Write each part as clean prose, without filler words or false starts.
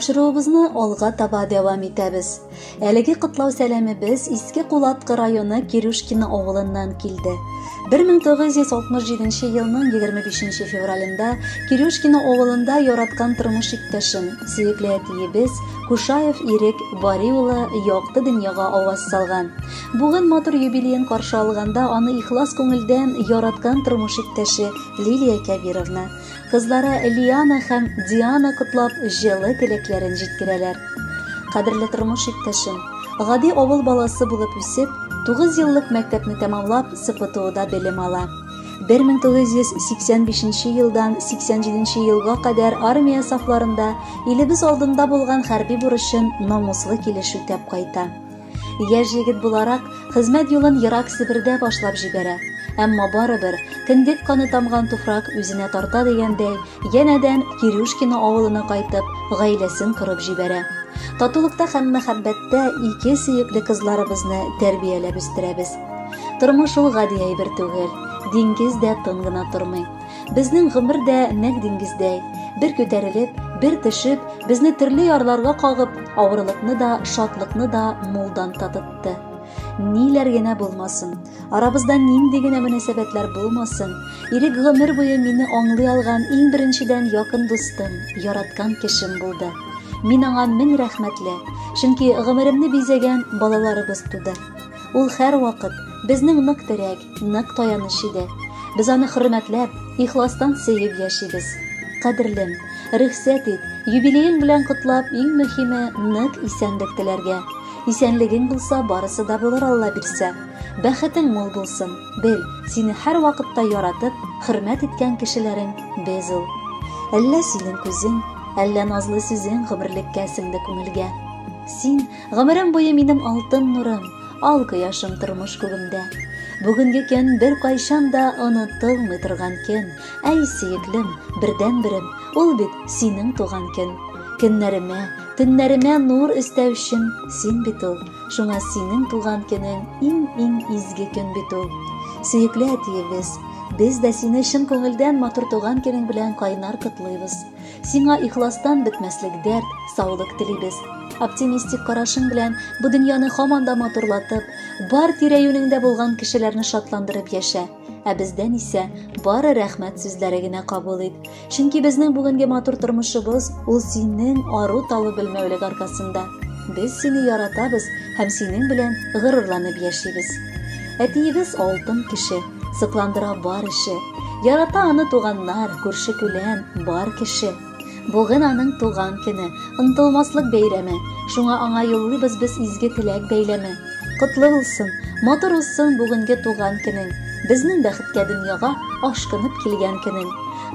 тапшыруыбызны алга таба дәвам итәбез. Әлеге котлау сәламебез Иске Кулатка районы Кирюшкино авылыннан килде. 1967 елның 25 февралендә Кирюшкино авылында яраткан тормыш иптәшем, сөекле әтиебез Кушаев Ирек Бари улы якты дөньяга аваз салган. Бүген матур юбилейын каршы алганда аны ихлас күңелдән яраткан тормыш иптәше Лилия Кабировна, кызлары Лиана һәм Диана котлап җылы теләкләрен җиткерәләр. Кадерле тормыш иптәшем, гади авыл баласы булып үсеп, 9 еллык мәктәпне тәмамлап, СПТОда белем ала. 1985 елдан 87 елга кадәр армия сафларында илебез алдында булган хәрби бурычын намуслы килеш үтәп кайта. Яшь егет буларак, хезмәт юлын ерак Себердә башлап җибәрә. Әмма барыбер, кендек каны тамган туфрак үзенә тарта дигәндәй, янәдән Кирюшкино авылына кайтып, гаиләсен корып җибәрә. Татулыкта һәм мәхәббәттә ике сөекле кызларыбызны тәрбияләп үстерәбез. Тормыш ул гади әйбер түгел, диңгез дә тын гына тормый. Безнең гомер дә нәкъ диңгездәй, бер күтәрелеп, бер төшеп, безне төрле ярларга кагып, авырлыкны да, шатлыкны да мулдан татытты. Ниләр генә булмасын, арабызда нинди генә мөнәсәбәтләр булмасын, Ирек гомер буе мине аңлый алган иң беренчедән якын дустым, яраткан кешем булды. Мин аңа мең рәхмәтле, чөнки гомеремне бизәгән балаларыбыз туды. Ул һәр вакыт безнең нык терәк, нык таяныч иде. Без аны хөрмәтләп, ихластан сөеп яшибез. Кадерлем, рөхсәт ит, юбилеең белән котлап, иң мөһиме нык исәнлек теләргә. Исәнлегең булса, барысы да булыр Алла бирсә. Бәхетең мул булсын. Бел, сине һәр вакытта яратып, хөрмәт иткән кешеләрең без ул. Әллә синең күзең, әллә назлы сүзең гомерлеккә сеңде күңелгә. Син гомерем буе минем алтын нурым, ал кояшым тормыш күгемдә. Бүгенге көн бер кайчан да онытылмый торган көн. Әй сөеклем, бердән-берем, ул бит синең туган көн. Көннәремә, төннәремә нур өстәү өчен син бит ул. Шуңа синең туган көнең иң изге көн бит ул. Сөекле әтиебез, без дә сине чын күңелдән матур туган көнең белән кайнар котлыйбыз. Сиңа ихластан бетмәслек дәрт, саулык телибез. Оптимистик карашың белән бу дөньяны һаман да матурлатып, бар тирә-юнеңдә булган кешеләрне шатландырып яшә. Ә бездән исә бары рәхмәт сүзләре генә кабул ит. Чөнки безнең бүгенге матур тормышыбыз ул синең ару-талу белмәүлек аркасында. Без сине яратабыз һәм синең белән горурланып яшибез. Әтиебез алтын кеше, сыкландыра бар эше. Ярата аны туганнар, күрше-күлән, бар кеше. Бүген аның туган көне, онытылмаслык бәйрәме. Шуңа аңа юллыйбыз без изге теләк бәйләме. Котлы булсын, матур булсын бүгенге туган көнең. Безнең бәхеткә дөньяга ашкынып килгән көнең.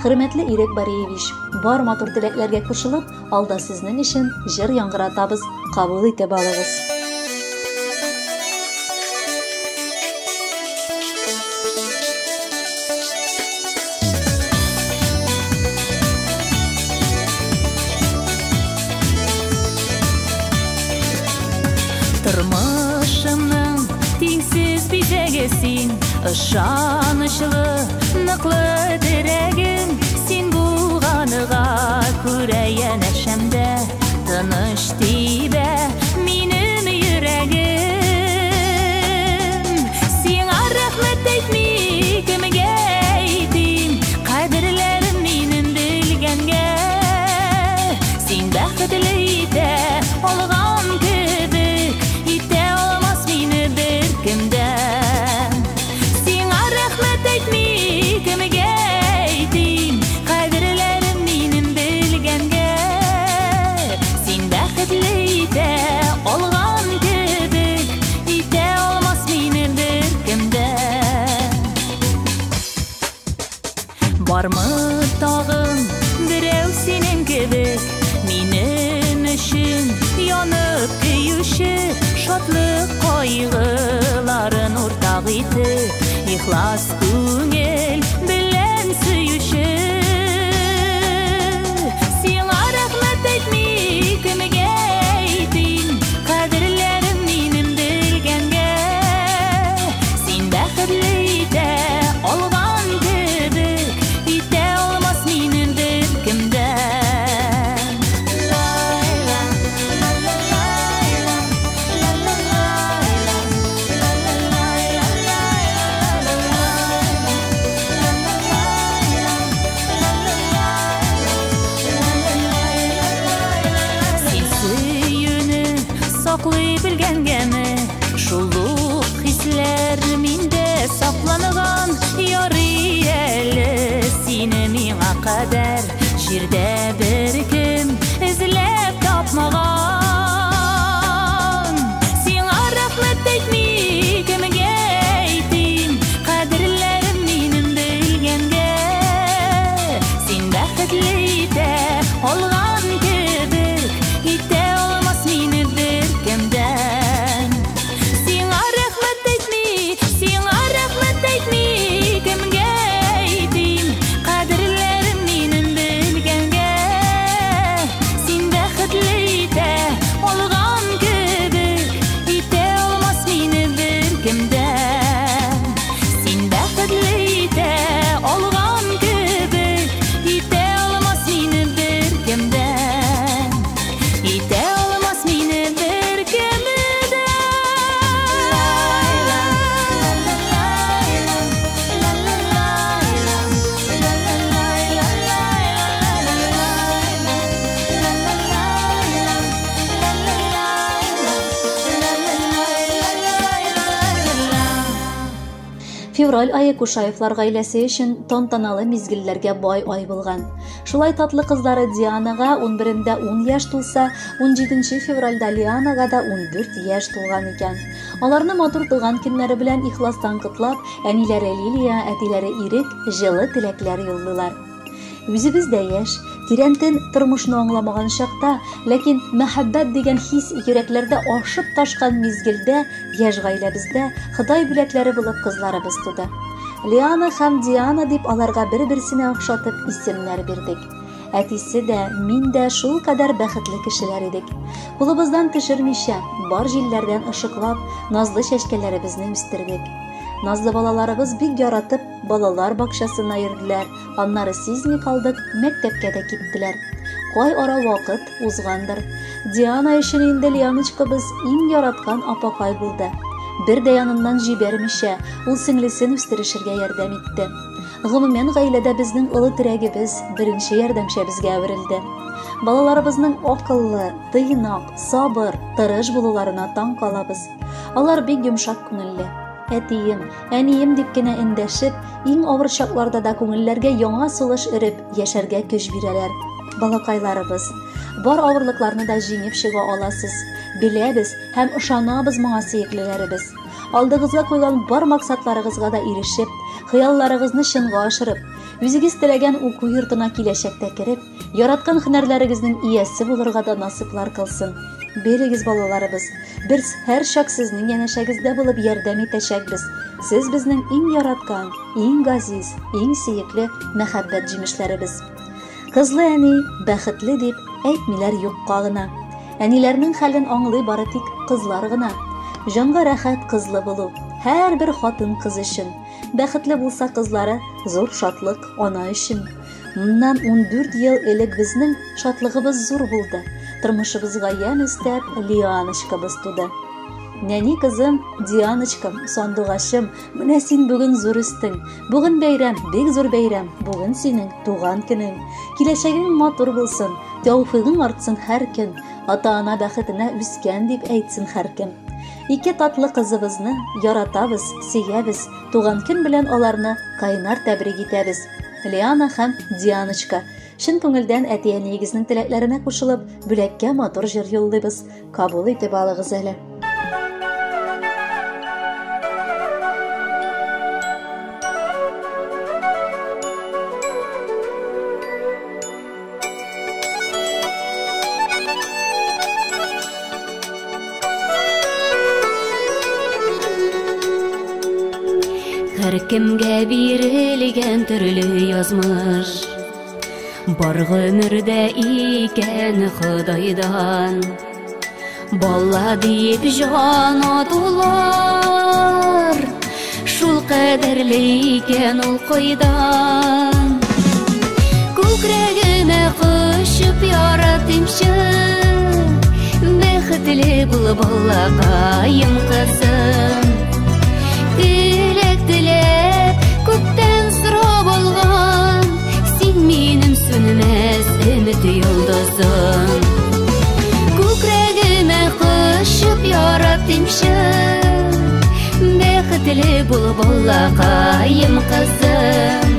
Хөрмәтле Ирек Бариевич, бар матур теләкләргә кушылып, алда сезнең өчен җыр яңгыратабыз. Кабул итеп алыгыз. Тормышымның тиңсез бизәге син, ышанычлы, ныклы терәгем, син булганыга күрә янәшәмдә, тыныч тибә минем йөрәгем. Сиңа рәхмәт әйтми кемгә әйтим, кадерләрем минем белгәнгә. Син бәхетле итә алган кебек, итә алмас мине беркемдә. Сиңа рәхмәт әйтми кемгә әйтим, кадерләрем минем белгәнгә. Син бәхетле итә алган кебек, итә алмас мине беркемдә. Бармы тагын берәү синең кебек, минем өчен янып көюче, шатлык кайгыларын уртак итеп, ихлас күңел белән сөюче. Сиңа рәхмәт әйтми кемгә әйтим, кадерләрем минем белгәнгә. Син бәхетле итә алган кебек, итә алмас минем беркемдә. белгәнгәме, шуллык хисләр миндә сакланган, ярый әле сине миңа кадәр җирдә беркем эзләп тапмаган. Сиңа рәхмәт әйтми кемгә әйтим, кадерләрем минем белгәнгә, син бәхетле итә алган кебек, итә алмас мине беркемдән. Сиңа рәхмәт әйтми кемгә әйтим, кадерләрем минем белгәнгә, син бәхетле итә алган кебек, итә алмас мине беркемдән. Син бәхетле итә алган кебек, итә алмас мине беркемдән, итә алмас мине беркемдән. Февраль айы Кушаевлар гаиләсе өчен тантаналы мизгелләргә бай ай булган. Шулай татлы кызлары Дианага 11-дә 10 яшь тулса, 17 февральдә Лианага да 14 яшь тулган икән. Аларны матур туган көннәре белән ихластан котлап, әниләре Лилия, әтиләре Ирек җылы теләкләр юллыйлар. Үзебез дә яшь, тирәнтен тормышны аңламаган чакта, ләкин мәхәббәт дигән хис йөрәкләрдә ашып ташкан мизгелдә яшь гаиләбездә Ходай бүләкләре булып кызларыбыз туды. Лиана һәм Диана дип аларга бер-берсенә охшатып исемнәр бирдек. Әтисе дә, мин дә шул кадәр бәхетле кешеләр идек. Кулыбыздан төшермичә, бар җилләрдән ышыклап, назлы чәчкәләребезне үстердек. Назлы балаларыбыз бик яратып, балалар бакчасына йөрделәр. Аннары сизми калдык, мәктәпкә дә киттеләр. Кай ара вакыт узгандыр. Диана өчен инде Лианочкабыз иң яраткан апакай булды. Бер дә яныннан җибәрмичә, ул сеңлесен үстерешергә ярдәм итте. Гомумән гаиләдә безнең олы терәгебез беренче ярдәмчебезгә әверелде. Балаларыбызның акыллы, тыйнак, сабыр, тырыш булуларына таң калабыз. Алар бик йомшак күңелле. Әтием, әнием дип кенә эндәшеп, иң авыр чакларда да күңелләргә яңа сулыш өреп, яшәргә көч бирәләр. Балакайларыбыз, бар авырлыкларны да җиңеп чыга аласыз. Беләбез һәм ышанабыз моңа сөеклеләребез. Алдыгызга куйган бар максатларыгызга да ирешеп, хыялларыгызны чынга ашырып, үзегез теләгән уку йортына киләчәктә кереп, яраткан һөнәрләрегезнең иясе булырга да насыплар кылсын. Берегез, балаларыбыз, без һәр чак сезнең янәшәгездә булып ярдәм итәчәкбез. Сез безнең иң яраткан, иң газиз, иң сөекле мәхәббәт җимешләребез. Кызлы әни бәхетле дип әйтмиләр юкка гына. Әниләрнең хәлен аңлый бары тик кызлар гына. Җанга рәхәт кызлы булу, һәрбер хатын кыз өчен. Бәхетле булса кызлары, зур шатлык ана өчен. Моннан 14 ел элек безнең шатлыгыбыз зур булды. Тормышыбызга ян өстәп Лианочкабыз туды. Нәни кызым, Дианочкам, сандугашым, менә син бүген зур үстең. Бүген бәйрәм, бик зур бәйрәм. Бүген синең туган көнең. Киләчәгең матур булсын, тәүфигың артсын һәр көн. Ата-ана бәхетенә үскән дип әйтсен һәркем. Ике татлы кызыбызны яратабыз, сөябез. Туган көн белән аларны кайнар тәбрик итәбез. Лиана һәм Дианочка. Шын күңелдән әти-әниегезнең теләкләренә кушылып, бүләккә матур җыр юллыйбыз. Кабул итеп алыгыз әле. Һәркемгә бирелгән төрле язмыш, бар гомердә икән Ходайдан. Бала дип җан атулар, шул кадерле икән ул кайдан. Күкрәгемә кушып яратымчы, бәхетле бул балакаем кызым. Күктән сорап алган, син минем сүнмәс өмет йолдызым. Күкрәгемә кушып бәхетле булып аллакайым кызым.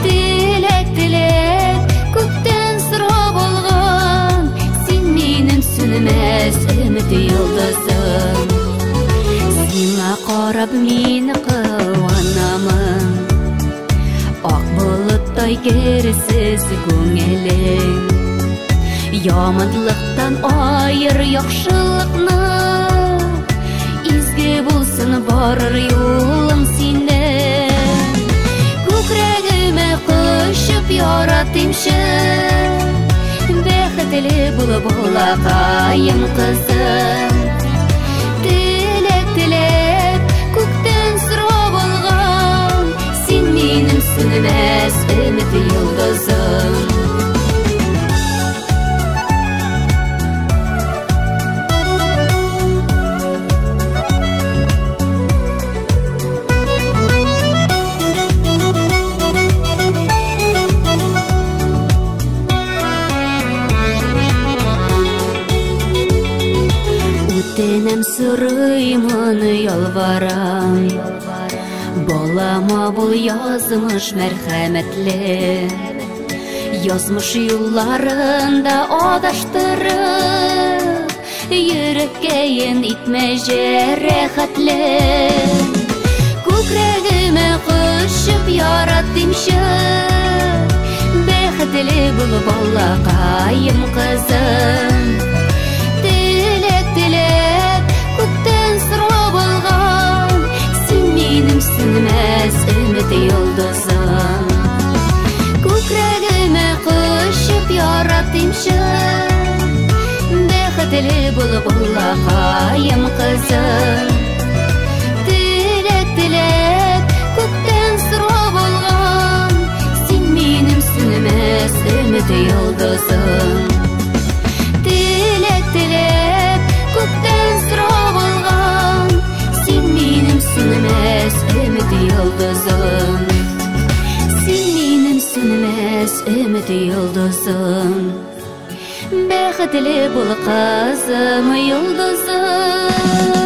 Теләк күктән сорап алган, син минем сүнмәс өмет йолдызым. Сиңа карап мин кыланамын, ак болыттай керсез күңелең. Яманлыктан айыр яхшылыкны, изге булсын барыр юлың синең. Күкрәгемә кышып яратымчы, бәхетле булып аллакайым кызым. Теләк күктән сорап алган, син минем сүнмәс өмет йолдызым. Үтенәм сорыймын ялварам, балама бул язмыш мәрхәмәтле. Язмыш юлларында адаштырып, йөрәккәен итмә җәрәхәтле. Күкрәгемә кышып яратымчы, бәхетле булып аллакайым кызым. Күктән сорап алган, син минем сүнмәс өмет йолдызым. Күкрәгемә кышып яратымчы, бәхетле булып аллакайым кызым. Теләк күктән сорап алган, син минем сүнмәс өмет йолдызым. Күктән сорап алган, син минем сүнмәс өмет йолдызым. Син минем сүнмәс өмет йолдызым. Бәхетле бул кызым йолдызым.